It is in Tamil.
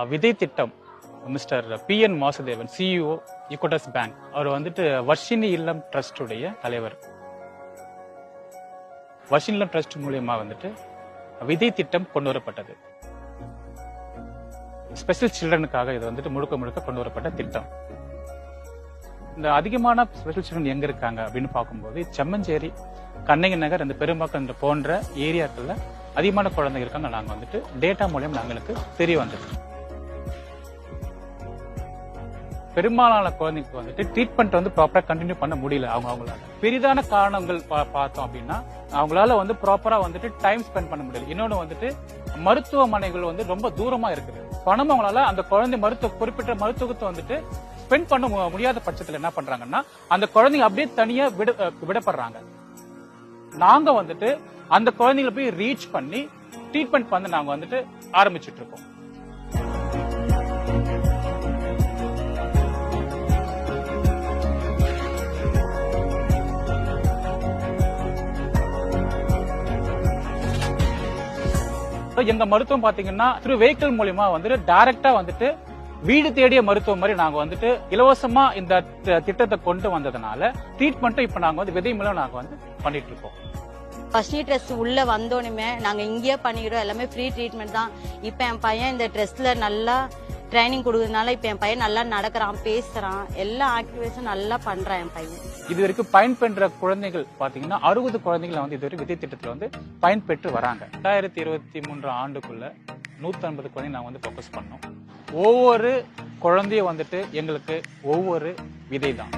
விதை திட்டம் mister PN Vasudevan, CEO Equitas bank, அவர் வந்துட்டு வர்ஷினி இல்லம் ட்ரஸ்டுடைய தலைவர். வர்ஷினி இல்லம் ட்ரஸ்ட் மூலியமா வந்துட்டு விதை திட்டம் கொண்டு வரப்பட்டது. ஸ்பெஷல் சில்ட்ரனுக்காக இது வந்துட்டு முழுக்க முழுக்க கொண்டு வரப்பட்ட திட்டம். இந்த அதிகமான ஸ்பெஷல் சில்ட்ரன் எங்க இருக்காங்க அப்படின்னு பார்க்கும்போது செம்மஞ்சேரி, கண்ணகி நகர், இந்த பெரும்பாக்கம் போன்ற ஏரியாக்கள்ல அதிகமான குழந்தைங்க இருக்காங்க. நாங்க வந்துட்டு டேட்டா மூலியம் நாங்களுக்கு தெரிய வந்தது. பெரும்பாலான குழந்தைங்களுக்கு வந்துட்டு ட்ரீட்மெண்ட் வந்து ப்ராப்பரா கண்டினியூ பண்ண முடியல. அவங்களால பெரிதான காரணங்கள் பார்த்தோம் அப்படின்னா அவங்களால வந்து ப்ராப்பரா வந்துட்டு டைம் ஸ்பெண்ட் பண்ண முடியல. இன்னொன்னு வந்துட்டு மருத்துவமனைகள் வந்து ரொம்ப தூரமா இருக்குது. பணம் அவங்களால அந்த குழந்தை குறிப்பிட்ட மருத்துவத்தை வந்துட்டு ஸ்பெண்ட் பண்ண முடியாத பட்சத்துல என்ன பண்றாங்கன்னா அந்த குழந்தைங்க அப்படியே தனியா விடப்படுறாங்க. நாங்க வந்துட்டு அந்த குழந்தைங்களை போய் ரீச் பண்ணி ட்ரீட்மெண்ட் வந்து நாங்க வந்துட்டு ஆரம்பிச்சுட்டு இருக்கோம். எங்க மருத்துவம் பாத்தீங்கன்னா வெஹிக்கிள் மூலமா வந்துட்டு டைரக்டா வந்துட்டு வீடு தேடிய மருத்துவம் மாதிரி நாங்க வந்துட்டு இலவசமா இந்த திட்டத்தை கொண்டு வந்ததுனால ட்ரீட்மெண்ட்டும் இப்ப நாங்க வந்து விதை மூலம் நாங்க வந்து பண்ணிட்டு இருக்கோம். ஃபர்ஸ்ட் ட்ரெஸ்ட் உள்ள வந்தோனுமே நாங்க இங்கேயே பண்ணிக்கிறோம். எல்லாமே ஃப்ரீ ட்ரீட்மெண்ட் தான். இப்ப என் பையன் இந்த ட்ரெஸ்ட்ல நல்லா ட்ரைனிங் கொடுக்கறதுனால இப்ப என் பையன் நல்லா நடக்கிறான், பேசுறான், எல்லா ஆக்டிவிட்டிஸும் நல்லா பண்றான் என் பையன். இது வரைக்கும் பயன்பெற்ற குழந்தைகள் பாத்தீங்கன்னா 60 குழந்தைகள் வந்து இதுவரை விதை திட்டத்துல வந்து பயன்பெற்று வராங்க. 2023 ஆண்டுக்குள்ள 150 குழந்தை நாங்க வந்து ஃபோக்கஸ் பண்ணோம். ஒவ்வொரு குழந்தையும் வந்துட்டு எங்களுக்கு ஒவ்வொரு விதை தான்.